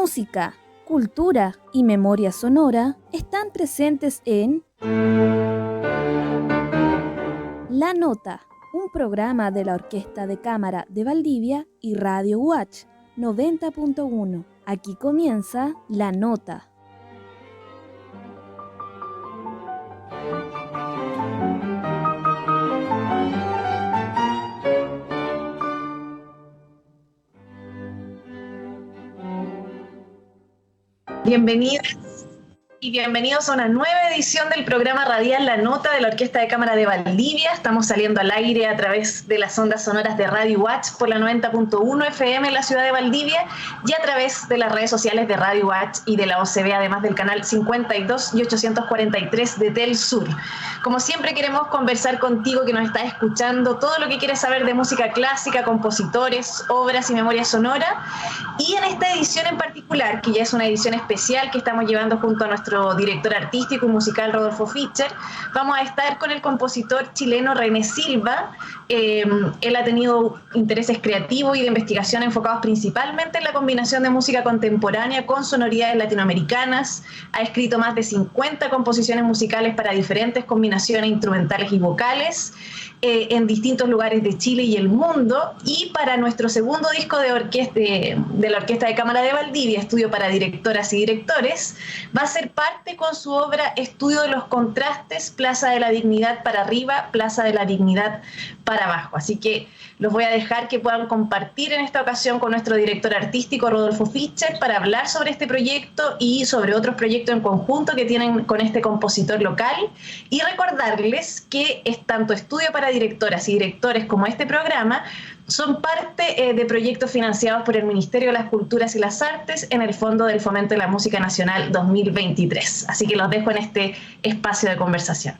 Música, cultura y memoria sonora están presentes en La Nota, un programa de la Orquesta de Cámara de Valdivia y Radio Watch 90.1. Aquí comienza La Nota. Bienvenidas y bienvenidos a una nueva edición del programa radial La Nota de la Orquesta de Cámara de Valdivia. Estamos saliendo al aire a través de las ondas sonoras de Radio Watch por la 90.1 FM en la ciudad de Valdivia y a través de las redes sociales de Radio Watch y de la OCB, además del canal 52 y 843 de Tel Sur. Como siempre queremos conversar contigo que nos estás escuchando, todo lo que quieres saber de música clásica, compositores, obras y memoria sonora. Y en esta edición en particular, que ya es una edición especial que estamos llevando junto a nuestro director artístico y musical Rodolfo Fischer, vamos a estar con el compositor chileno René Silva. Él ha tenido intereses creativos y de investigación enfocados principalmente en la combinación de música contemporánea con sonoridades latinoamericanas. Ha escrito más de 50 composiciones musicales para diferentes combinaciones instrumentales y vocales en distintos lugares de Chile y el mundo. Y para nuestro segundo disco de la Orquesta de Cámara de Valdivia, Estudio para Directoras y Directores, va a ser parte con su obra Estudio de los Contrastes, Plaza de la Dignidad para arriba, Plaza de la Dignidad para abajo. Así que los voy a dejar que puedan compartir en esta ocasión con nuestro director artístico Rodolfo Fischer para hablar sobre este proyecto y sobre otros proyectos en conjunto que tienen con este compositor local, y recordarles que es tanto Estudio para Directoras y Directores como este programa son parte de proyectos financiados por el Ministerio de las Culturas y las Artes en el Fondo del Fomento de la Música Nacional 2023. Así que los dejo en este espacio de conversación.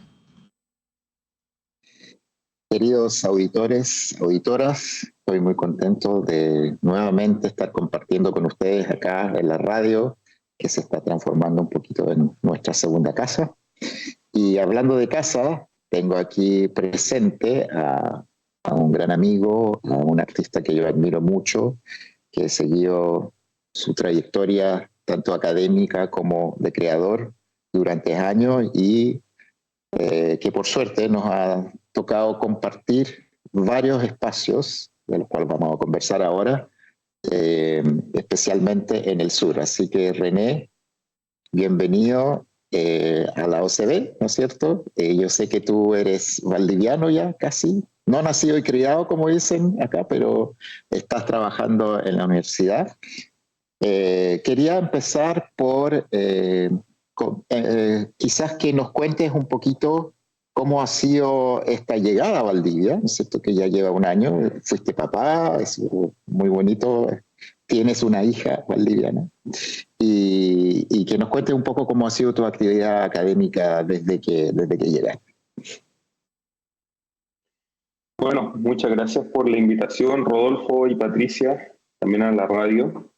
Queridos auditores, auditoras, estoy muy contento de nuevamente estar compartiendo con ustedes acá en la radio, que se está transformando un poquito en nuestra segunda casa. Y hablando de casa, tengo aquí presente a un gran amigo, a un artista que yo admiro mucho, que he seguido su trayectoria tanto académica como de creador durante años y que por suerte nos ha tocado compartir varios espacios, de los cuales vamos a conversar ahora, especialmente en el sur. Así que René, bienvenido a la OCB, ¿no es cierto? Yo sé que tú eres valdiviano ya, casi, no nacido y criado como dicen acá, pero estás trabajando en la universidad. Quería empezar por quizás que nos cuentes un poquito cómo ha sido esta llegada a Valdivia, ¿no es cierto? Que ya lleva un año, fuiste papá, es muy bonito, tienes una hija valdiviana, y que nos cuentes un poco cómo ha sido tu actividad académica desde que llegaste. Bueno, muchas gracias por la invitación, Rodolfo y Patricia, también a la radio.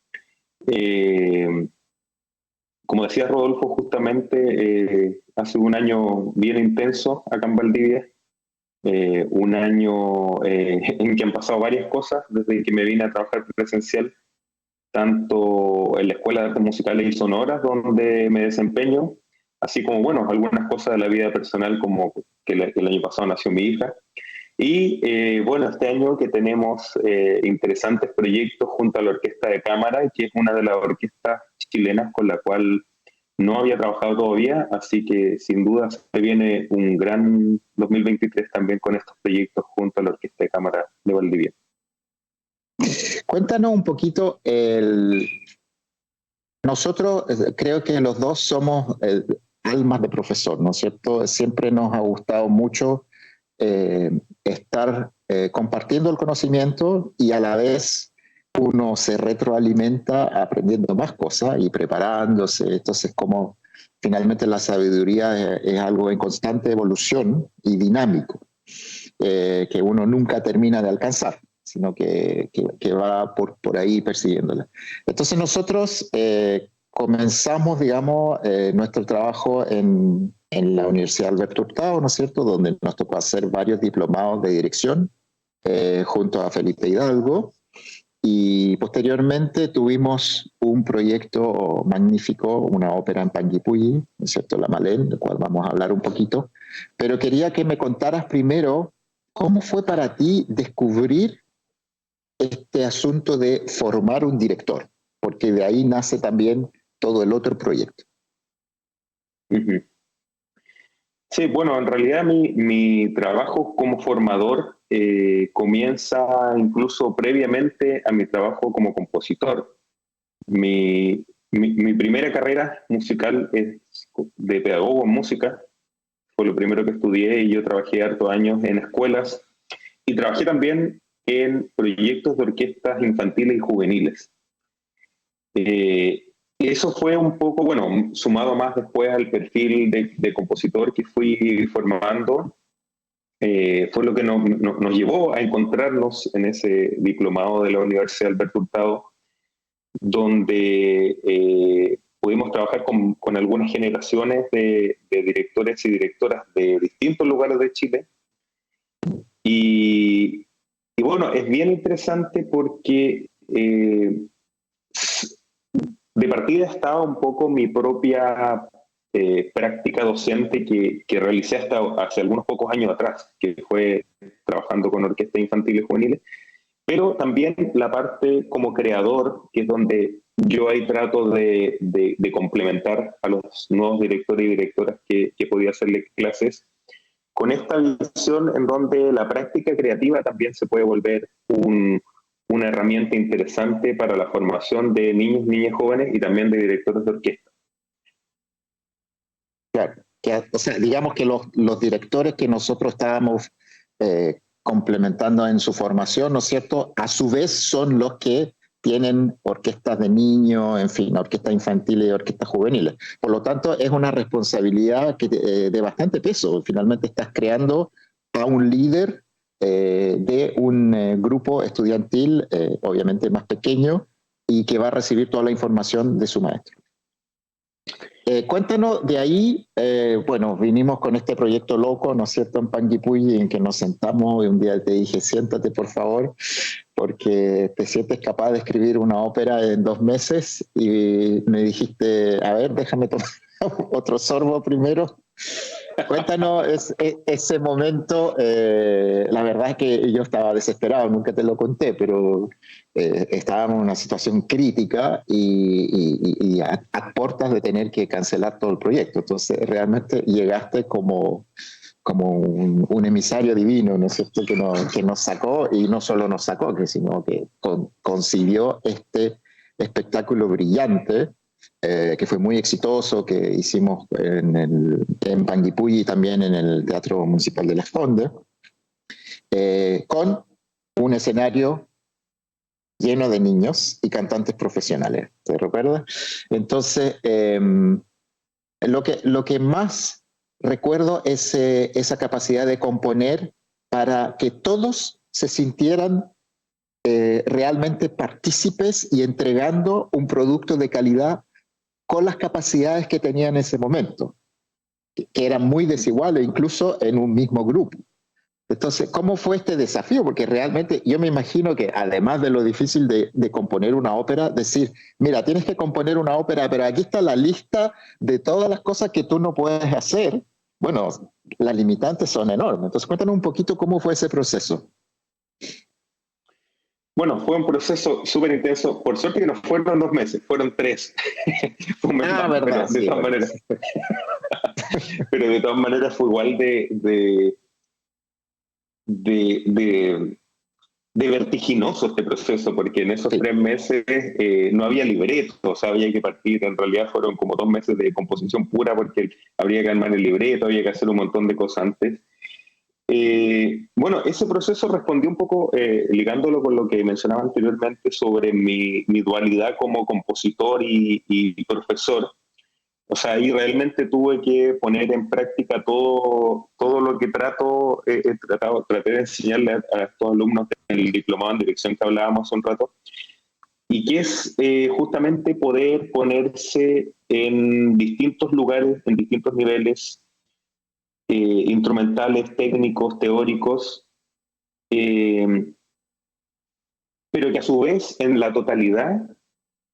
Como decía Rodolfo, justamente hace un año bien intenso acá en Valdivia, un año en que han pasado varias cosas desde que me vine a trabajar presencial, tanto en la Escuela de Artes Musicales y Sonoras, donde me desempeño, así como, bueno, algunas cosas de la vida personal, como que el año pasado nació mi hija. Y bueno, este año que tenemos interesantes proyectos junto a la Orquesta de Cámara, que es una de las orquestas chilenas con la cual no había trabajado todavía, así que sin duda se viene un gran 2023 también con estos proyectos junto a la Orquesta de Cámara de Valdivia. Cuéntanos un poquito, nosotros creo que los dos somos almas de profesor, ¿no es cierto? Siempre nos ha gustado mucho estar compartiendo el conocimiento, y a la vez uno se retroalimenta aprendiendo más cosas y preparándose. Entonces, como finalmente la sabiduría es algo en constante evolución y dinámico, que uno nunca termina de alcanzar, sino que va por ahí persiguiéndola. Entonces nosotros comenzamos, digamos, nuestro trabajo en la Universidad Alberto Hurtado, ¿no es cierto?, donde nos tocó hacer varios diplomados de dirección junto a Felipe Hidalgo, y posteriormente tuvimos un proyecto magnífico, una ópera en Panguipulli, ¿no es cierto?, La Malén, del cual vamos a hablar un poquito. Pero quería que me contaras primero cómo fue para ti descubrir este asunto de formar un director, porque de ahí nace también todo el otro proyecto. Uh-huh. Sí, bueno, en realidad mi trabajo como formador comienza incluso previamente a mi trabajo como compositor. Mi primera carrera musical es de pedagogo en música, fue lo primero que estudié y yo trabajé hartos años en escuelas y trabajé también en proyectos de orquestas infantiles y juveniles. Eso fue un poco, bueno, sumado más después al perfil de compositor que fui formando, fue lo que nos llevó a encontrarnos en ese diplomado de la Universidad Alberto Hurtado, donde pudimos trabajar con algunas generaciones de directores y directoras de distintos lugares de Chile. Y bueno, es bien interesante porque de partida estaba un poco mi propia práctica docente que realicé hasta hace algunos pocos años atrás, que fue trabajando con orquestas infantiles y juveniles, pero también la parte como creador, que es donde yo ahí trato de complementar a los nuevos directores y directoras que podía hacerle clases, con esta visión en donde la práctica creativa también se puede volver una herramienta interesante para la formación de niños, niñas jóvenes y también de directores de orquesta. Claro, o sea, digamos que los directores que nosotros estábamos complementando en su formación, ¿no es cierto?, a su vez son los que tienen orquestas de niños, en fin, orquestas infantiles y orquestas juveniles. Por lo tanto, es una responsabilidad de bastante peso. Finalmente estás creando a un líder de un grupo estudiantil, obviamente más pequeño, y que va a recibir toda la información de su maestro. Cuéntanos de ahí, bueno, vinimos con este proyecto loco, ¿no es cierto?, en Panguipulli, en que nos sentamos y un día te dije, siéntate por favor, porque te sientes capaz de escribir una ópera en 2 meses, y me dijiste, a ver, déjame tomar otro sorbo primero. Cuéntanos ese momento. La verdad es que yo estaba desesperado, nunca te lo conté, pero estábamos en una situación crítica y a puertas de tener que cancelar todo el proyecto. Entonces realmente llegaste como un emisario divino, ¿no es cierto?, que nos sacó, y no solo nos sacó, sino que concibió este espectáculo brillante, que fue muy exitoso, que hicimos en Panguipulli y también en el Teatro Municipal de Las Condes, con un escenario lleno de niños y cantantes profesionales, ¿te recuerdas? Entonces, lo que más recuerdo es esa capacidad de componer para que todos se sintieran realmente partícipes y entregando un producto de calidad con las capacidades que tenía en ese momento, que eran muy desiguales, incluso en un mismo grupo. Entonces, ¿cómo fue este desafío? Porque realmente yo me imagino que, además de lo difícil de componer una ópera, decir, mira, tienes que componer una ópera, pero aquí está la lista de todas las cosas que tú no puedes hacer. Bueno, las limitantes son enormes. Entonces, cuéntanos un poquito cómo fue ese proceso. Bueno, fue un proceso súper intenso. Por suerte que no fueron 2 meses, fueron 3. Fue un mes más, verdad, pero de todas maneras. Pero de todas maneras fue igual de vertiginoso este proceso, porque en esos 3 meses no había libreto, o sea, había que partir, en realidad fueron como 2 meses de composición pura, porque habría que armar el libreto, había que hacer un montón de cosas antes. Bueno, ese proceso respondió un poco, ligándolo con lo que mencionaba anteriormente sobre mi dualidad como compositor y profesor. O sea, ahí realmente tuve que poner en práctica todo lo que traté de enseñarle a estos alumnos del diplomado en dirección que hablábamos hace un rato, y que es justamente poder ponerse en distintos lugares, en distintos niveles, instrumentales, técnicos, teóricos, pero que a su vez en la totalidad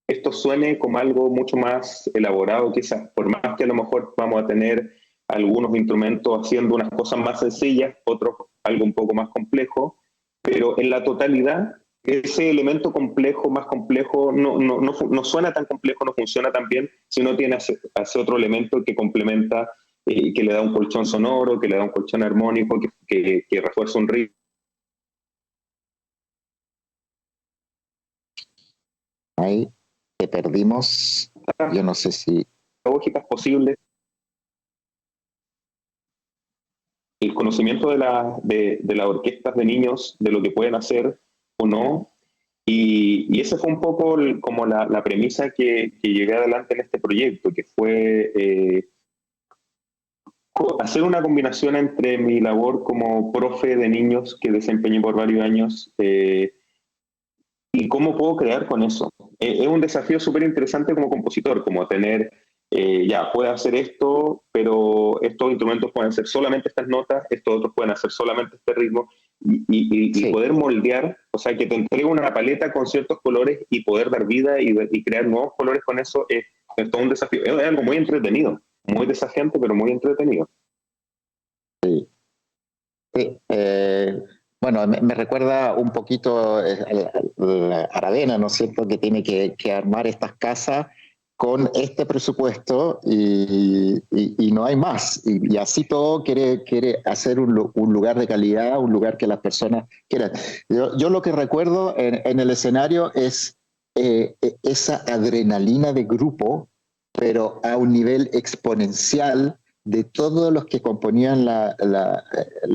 esto suene como algo mucho más elaborado, quizás, por más que a lo mejor vamos a tener algunos instrumentos haciendo unas cosas más sencillas, otros algo un poco más complejo, pero en la totalidad ese elemento complejo, más complejo, no suena tan complejo, no funciona tan bien, si no tiene hace otro elemento que complementa, que le da un colchón sonoro, que le da un colchón armónico, que refuerza un ritmo. Ahí te perdimos, yo no sé si... Lógicas posibles. El conocimiento de las orquestas de niños, de lo que pueden hacer o no, y esa fue un poco como la premisa que llegué adelante en este proyecto, que fue hacer una combinación entre mi labor como profe de niños que desempeñé por varios años y cómo puedo crear con eso. Es un desafío súper interesante como compositor, como tener, ya, puedo hacer esto, pero estos instrumentos pueden hacer solamente estas notas, estos otros pueden hacer solamente este ritmo, y poder moldear, o sea, que te entregue una paleta con ciertos colores y poder dar vida y crear nuevos colores con eso es todo un desafío. Es algo muy entretenido, muy desafiante, pero muy entretenido. Sí. Sí, bueno, me recuerda un poquito a la Aravena, ¿no es cierto?, que tiene que armar estas casas con este presupuesto y no hay más. Y así todo quiere hacer un lugar de calidad, un lugar que las personas quieran. Yo lo que recuerdo en el escenario es esa adrenalina de grupo, pero a un nivel exponencial de todos los que componían la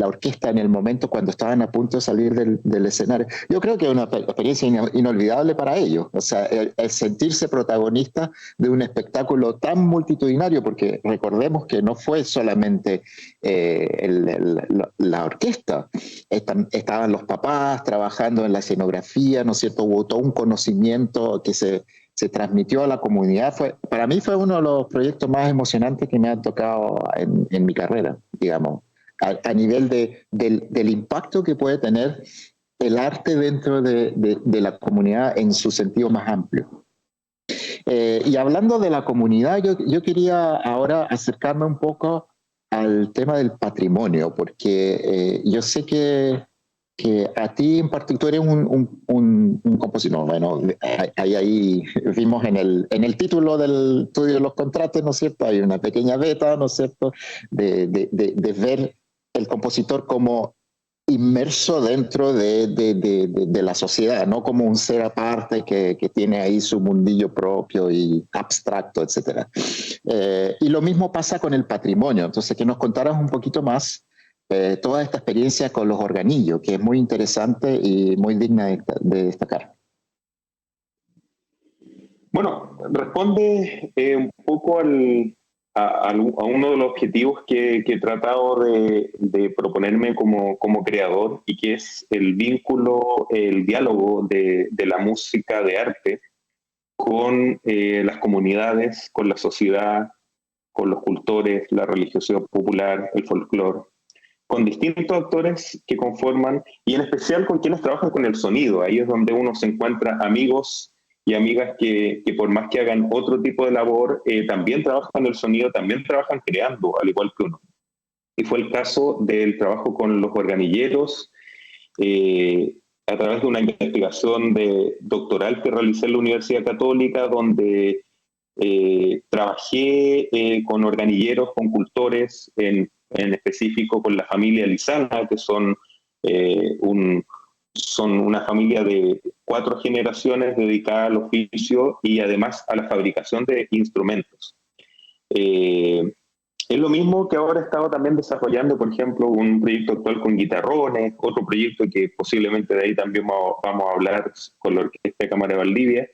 orquesta en el momento cuando estaban a punto de salir del escenario. Yo creo que es una experiencia inolvidable para ellos, o sea, el sentirse protagonista de un espectáculo tan multitudinario, porque recordemos que no fue solamente la orquesta, estaban los papás trabajando en la escenografía, ¿no es cierto? Hubo todo un conocimiento que se transmitió a la comunidad. Para mí fue uno de los proyectos más emocionantes que me han tocado en mi carrera, digamos, a nivel del impacto que puede tener el arte dentro de la comunidad en su sentido más amplio. Y hablando de la comunidad, yo quería ahora acercarme un poco al tema del patrimonio, porque yo sé que a ti en particular, tú eres un compositor, bueno, ahí vimos en el título del estudio de los contratos, ¿no es cierto? Hay una pequeña beta, ¿no es cierto?, de ver el compositor como inmerso dentro de la sociedad, no como un ser aparte que tiene ahí su mundillo propio y abstracto, etcétera. Y lo mismo pasa con el patrimonio, entonces que nos contaras un poquito más toda esta experiencia con los organillos, que es muy interesante y muy digna de destacar. Bueno, responde un poco a uno de los objetivos que he tratado de proponerme como creador, y que es el vínculo, el diálogo de la música de arte con las comunidades, con la sociedad, con los cultores, la religiosidad popular, el folclore, con distintos actores que conforman, y en especial con quienes trabajan con el sonido. Ahí es donde uno se encuentra amigos y amigas que por más que hagan otro tipo de labor, también trabajan el sonido, también trabajan creando, al igual que uno. Y fue el caso del trabajo con los organilleros, a través de una investigación doctoral que realicé en la Universidad Católica, donde trabajé con organilleros, con cultores, en específico con la familia Lizana, que son una familia de 4 generaciones dedicada al oficio y además a la fabricación de instrumentos. Es lo mismo que ahora he estado también desarrollando, por ejemplo, un proyecto actual con guitarrones, otro proyecto que posiblemente de ahí también vamos a hablar con la Orquesta de Cámara de Valdivia,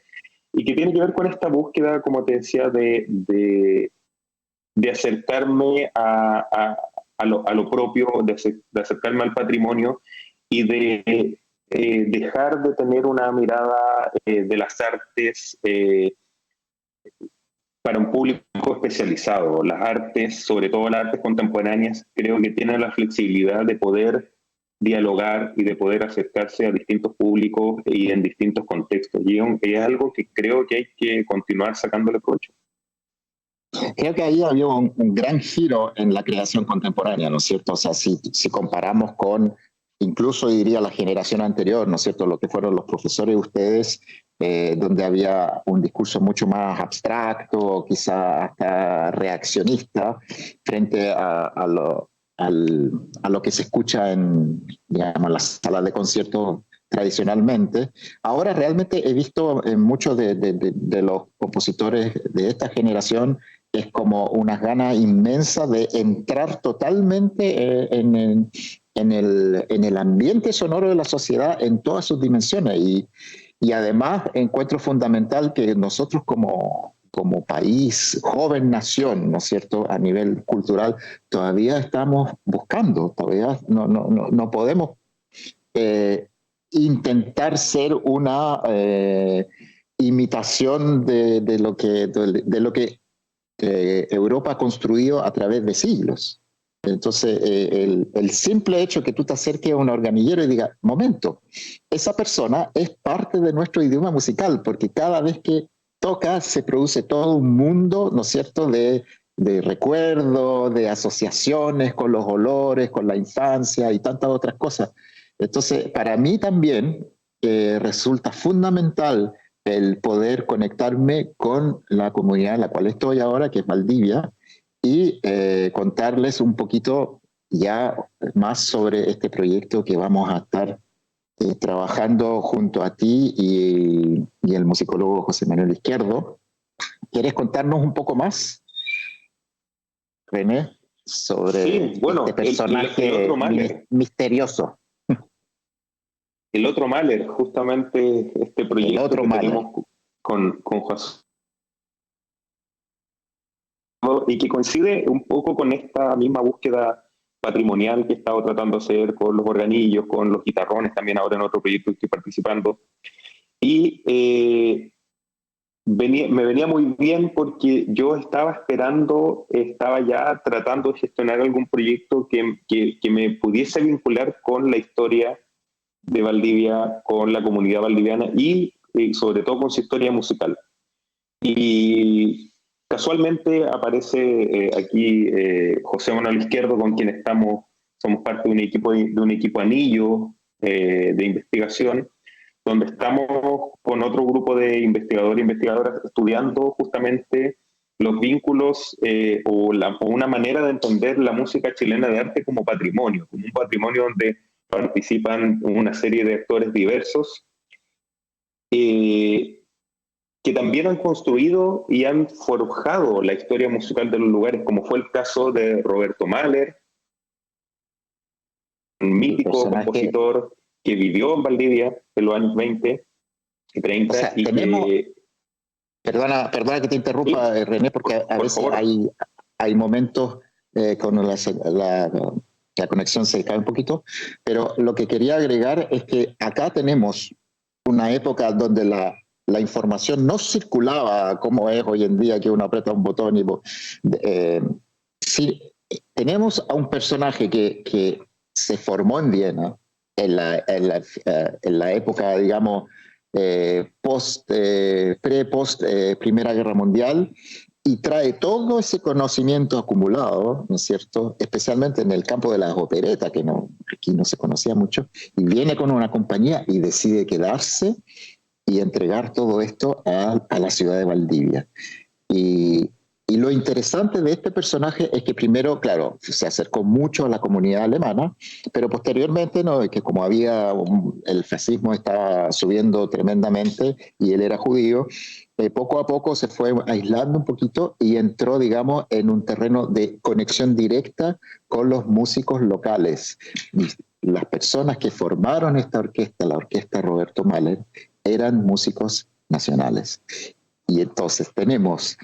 y que tiene que ver con esta búsqueda, como te decía, de acercarme a lo propio, de acercarme al patrimonio y de dejar de tener una mirada de las artes para un público especializado. Las artes, sobre todo las artes contemporáneas, creo que tienen la flexibilidad de poder dialogar y de poder acercarse a distintos públicos y en distintos contextos. Y es algo que creo que hay que continuar sacándole provecho. Creo que ahí había un gran giro en la creación contemporánea, ¿no es cierto? O sea, si comparamos con, incluso diría la generación anterior, ¿no es cierto? Lo que fueron los profesores de ustedes, donde había un discurso mucho más abstracto, quizá hasta reaccionista, frente a lo que se escucha en, digamos, las salas de conciertos tradicionalmente. Ahora realmente he visto en muchos de los compositores de esta generación es como unas ganas inmensas de entrar totalmente en el ambiente sonoro de la sociedad en todas sus dimensiones. Y además encuentro fundamental que nosotros como país, joven nación, ¿no es cierto?, a nivel cultural, todavía estamos buscando, todavía no podemos intentar ser una imitación de lo que Europa ha construido a través de siglos. Entonces, el simple hecho que tú te acerques a un organillero y digas, momento, esa persona es parte de nuestro idioma musical, porque cada vez que toca se produce todo un mundo, ¿no es cierto?, de recuerdos, de asociaciones con los olores, con la infancia y tantas otras cosas. Entonces, para mí también resulta fundamental el poder conectarme con la comunidad en la cual estoy ahora, que es Valdivia, y contarles un poquito ya más sobre este proyecto que vamos a estar trabajando junto a ti y el musicólogo José Manuel Izquierdo. ¿Quieres contarnos un poco más, René, sobre este personaje el otro Mahler, misterioso? El otro Mahler, justamente este proyecto que tenemos con José, y que coincide un poco con esta misma búsqueda patrimonial que he estado tratando de hacer con los organillos, con los guitarrones, también ahora en otro proyecto que estoy participando. Y me venía muy bien porque yo estaba ya tratando de gestionar algún proyecto que me pudiese vincular con la historia de Valdivia, con la comunidad valdiviana y sobre todo con su historia musical. Y casualmente aparece aquí José Manuel Izquierdo, con quien somos parte de un equipo anillo de investigación, donde estamos con otro grupo de investigadores e investigadoras estudiando justamente los vínculos o una manera de entender la música chilena de arte como un patrimonio donde participan una serie de actores diversos que también han construido y han forjado la historia musical de los lugares, como fue el caso de Roberto Mahler, un mítico compositor que vivió en Valdivia en los años 20 y 30. O sea, Perdona que te interrumpa, ¿sí? René, porque a veces hay momentos con la conexión se cae un poquito, pero lo que quería agregar es que acá tenemos una época donde la información no circulaba como es hoy en día, que uno aprieta un botón y sí, tenemos a un personaje que se formó en Viena en la época, digamos, post Primera Guerra Mundial, y trae todo ese conocimiento acumulado, ¿no es cierto?, especialmente en el campo de las operetas, que aquí no se conocía mucho, y viene con una compañía y decide quedarse y entregar todo esto a la ciudad de Valdivia. Y lo interesante de este personaje es que primero, claro, se acercó mucho a la comunidad alemana, pero posteriormente, ¿no?, que como el fascismo estaba subiendo tremendamente y él era judío, poco a poco se fue aislando un poquito y entró, digamos, en un terreno de conexión directa con los músicos locales. Y las personas que formaron esta orquesta, la orquesta Roberto Mahler, eran músicos nacionales. Y entonces tenemos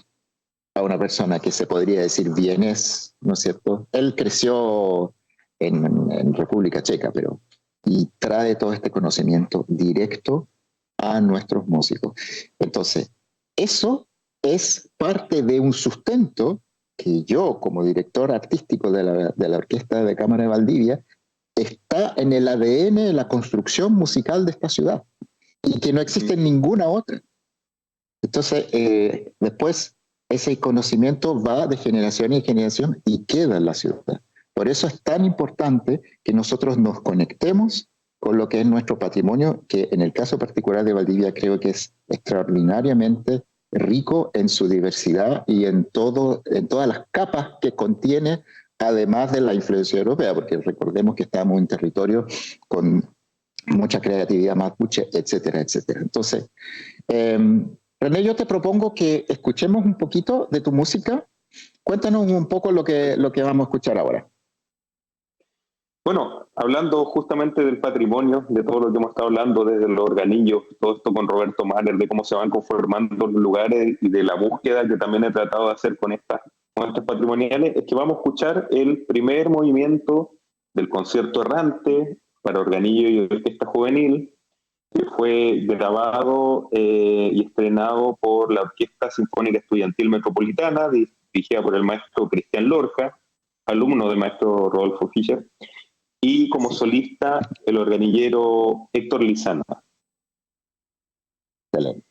a una persona que se podría decir vienés, ¿no es cierto? Él creció en República Checa, y trae todo este conocimiento directo a nuestros músicos. Entonces, eso es parte de un sustento que yo, como director artístico de la Orquesta de Cámara de Valdivia, está en el ADN de la construcción musical de esta ciudad y que no existe en ninguna otra. Entonces, después ese conocimiento va de generación en generación y queda en la ciudad. Por eso es tan importante que nosotros nos conectemos con lo que es nuestro patrimonio, que en el caso particular de Valdivia creo que es extraordinariamente rico en su diversidad y en todas las capas que contiene, además de la influencia europea, porque recordemos que estamos en territorio con mucha creatividad mapuche, etcétera, etcétera. Entonces, René, yo te propongo que escuchemos un poquito de tu música. Cuéntanos un poco lo que vamos a escuchar ahora. Bueno, hablando justamente del patrimonio, de todo lo que hemos estado hablando desde los organillos, todo esto con Roberto Mahler, de cómo se van conformando los lugares y de la búsqueda que también he tratado de hacer con estas patrimoniales, es que vamos a escuchar el primer movimiento del concierto errante para organillo y orquesta juvenil, que fue grabado y estrenado por la Orquesta Sinfónica Estudiantil Metropolitana, dirigida por el maestro Cristian Lorca, alumno del maestro Rodolfo Fischer, y como solista el organillero Héctor Lizana. Excelente.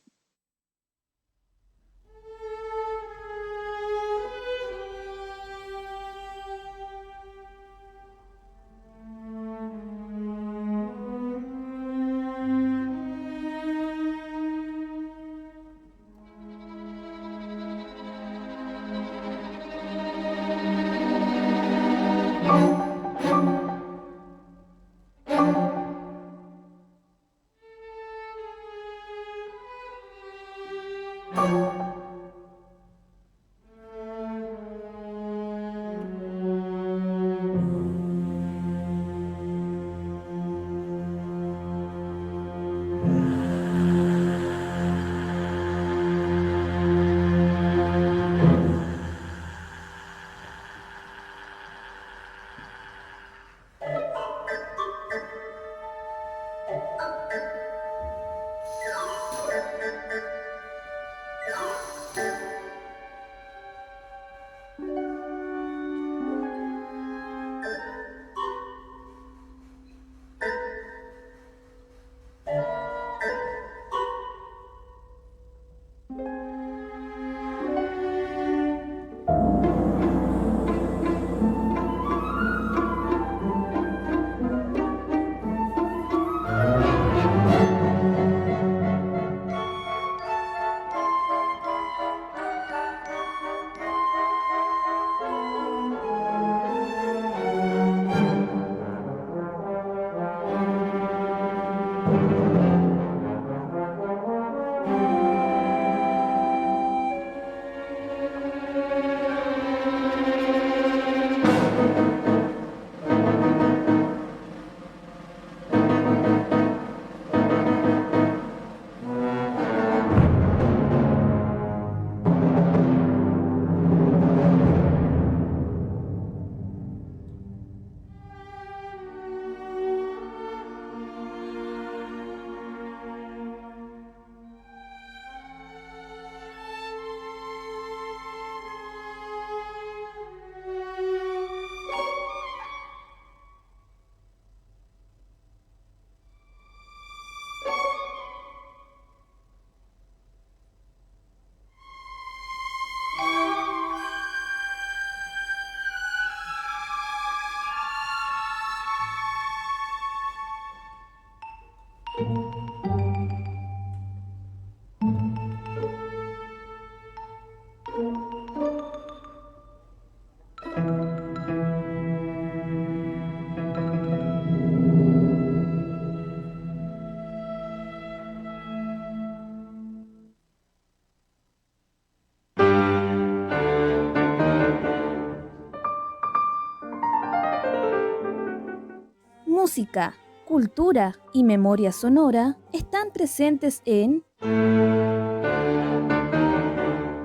Música, cultura y memoria sonora están presentes en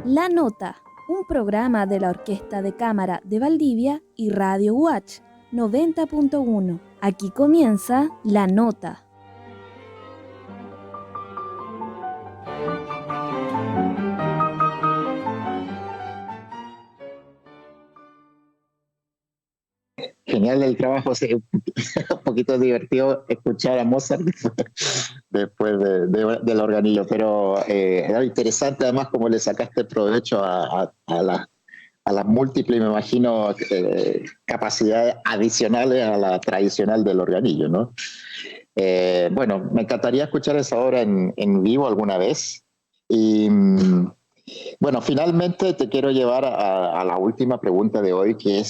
La Nota, un programa de la Orquesta de Cámara de Valdivia y Radio Watch 90.1. Aquí comienza La Nota. Genial. final del trabajo sí, un poquito divertido escuchar a Mozart después del organillo, pero era interesante además cómo le sacaste provecho a las múltiples, me imagino, capacidades adicionales a la tradicional del organillo, ¿no? Bueno, me encantaría escuchar esa obra en vivo alguna vez. Y bueno, finalmente te quiero llevar a la última pregunta de hoy, que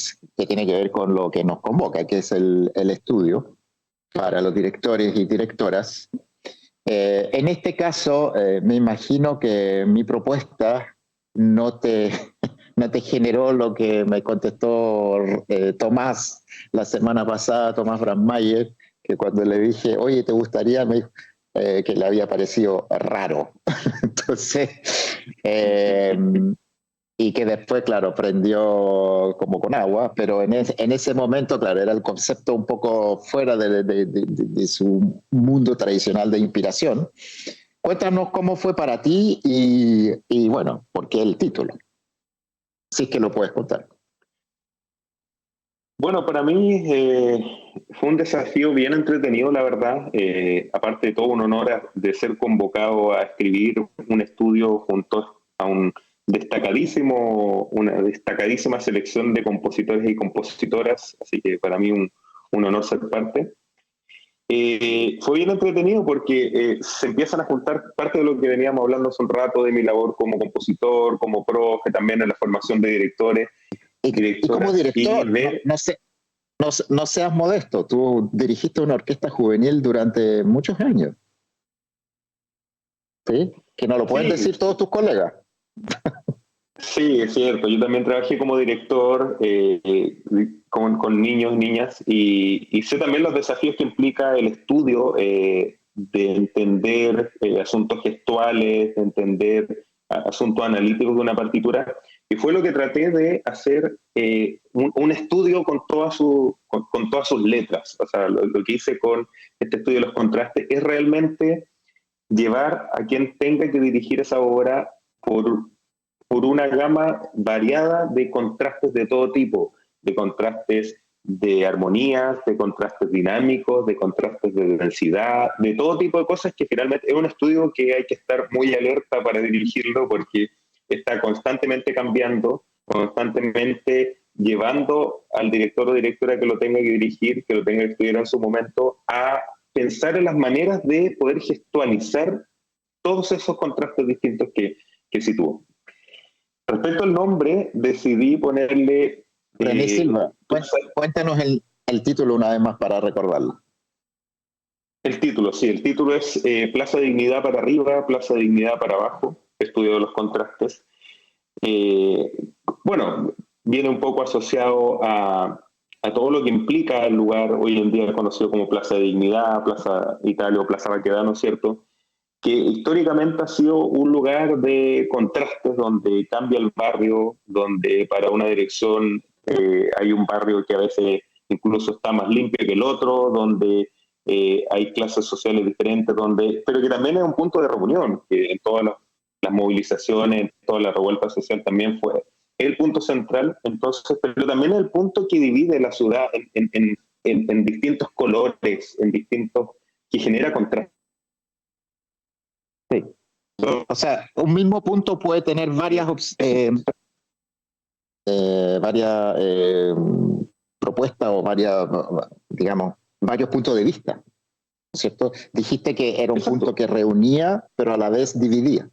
tiene que ver con lo que nos convoca, que es el estudio para los directores y directoras. En este caso, me imagino que mi propuesta no te generó lo que me contestó Tomás la semana pasada, Tomás Brandmeier, que cuando le dije, oye, ¿te gustaría? Me dijo que le había parecido raro. Entonces, y que después, claro, prendió como con agua, pero en ese momento, claro, era el concepto un poco fuera de su mundo tradicional de inspiración. Cuéntanos cómo fue para ti y bueno, ¿por qué el título? Si es que lo puedes contar. Bueno, para mí fue un desafío bien entretenido, la verdad. Aparte de todo, un honor de ser convocado a escribir un estudio junto a una destacadísima selección de compositores y compositoras, así que para mí un honor ser parte. Fue bien entretenido porque se empiezan a juntar parte de lo que veníamos hablando hace un rato de mi labor como compositor, como profe, también en la formación de directores. Y como director, no seas modesto, tú dirigiste una orquesta juvenil durante muchos años, ¿sí? Que no lo pueden decir todos tus colegas. Sí, es cierto, yo también trabajé como director con niños, niñas, y sé también los desafíos que implica el estudio de entender asuntos gestuales, de entender asuntos analíticos de una partitura. Y fue lo que traté de hacer un estudio con todas sus letras. O sea, lo que hice con este estudio de los contrastes es realmente llevar a quien tenga que dirigir esa obra por una gama variada de contrastes de todo tipo, de contrastes de armonías, de contrastes dinámicos, de contrastes de densidad, de todo tipo de cosas que finalmente es un estudio que hay que estar muy alerta para dirigirlo porque está constantemente cambiando, constantemente llevando al director o directora que lo tenga que dirigir, que lo tenga que estudiar en su momento, a pensar en las maneras de poder gestualizar todos esos contrastes distintos que sitúo. Respecto al nombre, decidí ponerle... René Silva, cuéntanos el título una vez más para recordarlo. El título es Plaza Dignidad para arriba, Plaza Dignidad para abajo, estudio de los contrastes. Bueno, viene un poco asociado a todo lo que implica el lugar hoy en día conocido como Plaza de Dignidad, Plaza Italia o Plaza Baquedano, ¿cierto? Que históricamente ha sido un lugar de contrastes donde cambia el barrio, donde para una dirección hay un barrio que a veces incluso está más limpio que el otro, donde hay clases sociales diferentes, pero que también es un punto de reunión, que en todas las movilizaciones, en toda la revuelta social también fue el punto central, entonces, pero también es el punto que divide la ciudad en distintos colores, que genera contrastes. Sí. O sea, un mismo punto puede tener varias propuestas o varios puntos de vista, ¿cierto? Dijiste que era un punto que reunía, pero a la vez dividía.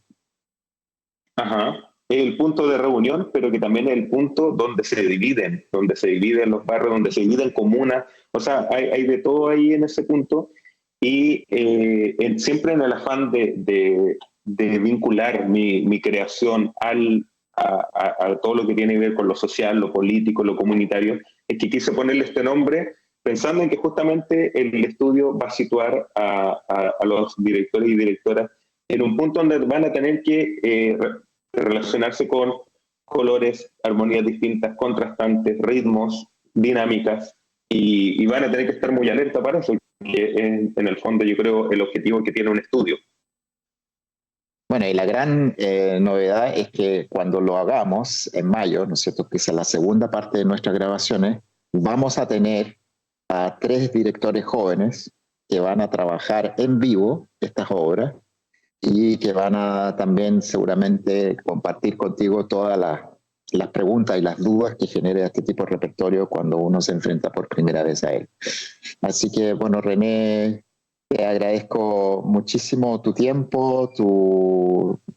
Ajá. Es el punto de reunión, pero que también es el punto donde se dividen los barrios, donde se dividen comunas. O sea, hay de todo ahí en ese punto. Y siempre en el afán de vincular mi creación a todo lo que tiene que ver con lo social, lo político, lo comunitario, es que quise ponerle este nombre pensando en que justamente el estudio va a situar a los directores y directoras en un punto donde van a tener que relacionarse con colores, armonías distintas, contrastantes, ritmos, dinámicas, y van a tener que estar muy alerta para eso, que es en el fondo yo creo el objetivo que tiene un estudio. Bueno, y la gran novedad es que cuando lo hagamos en mayo, ¿no es cierto?, que es la segunda parte de nuestras grabaciones, vamos a tener a 3 directores jóvenes que van a trabajar en vivo estas obras y que van a también seguramente compartir contigo todas las preguntas y las dudas que genera este tipo de repertorio cuando uno se enfrenta por primera vez a él. Así que, bueno, René, te agradezco muchísimo tu tiempo,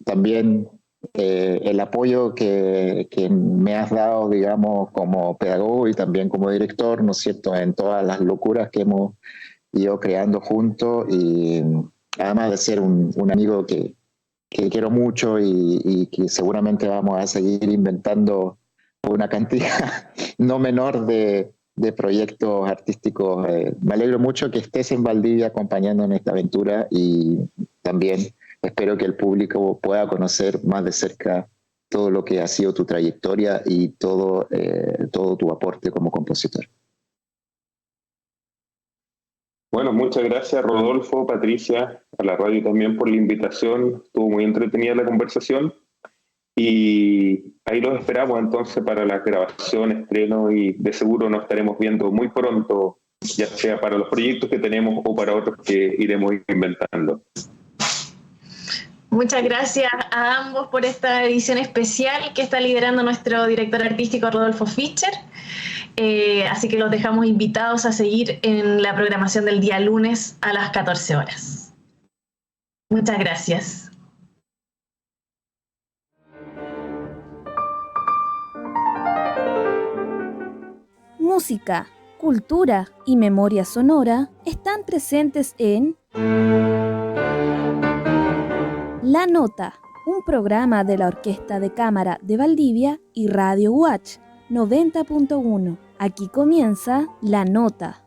también el apoyo que me has dado, digamos, como pedagogo y también como director, ¿no es cierto?, en todas las locuras que hemos ido creando juntos, y además de ser un amigo que quiero mucho y que seguramente vamos a seguir inventando una cantidad no menor de proyectos artísticos. Me alegro mucho que estés en Valdivia acompañando en esta aventura, y también espero que el público pueda conocer más de cerca todo lo que ha sido tu trayectoria y todo tu aporte como compositor. Bueno, muchas gracias Rodolfo, Patricia, a la radio también por la invitación. Estuvo muy entretenida la conversación y ahí los esperamos entonces para la grabación, estreno, y de seguro nos estaremos viendo muy pronto, ya sea para los proyectos que tenemos o para otros que iremos inventando. Muchas gracias a ambos por esta edición especial que está liderando nuestro director artístico Rodolfo Fischer. Así que los dejamos invitados a seguir en la programación del día lunes a las 14 horas. Muchas gracias. Música, cultura y memoria sonora están presentes en La Nota, un programa de la Orquesta de Cámara de Valdivia y Radio UACH 90.1. Aquí comienza La Nota.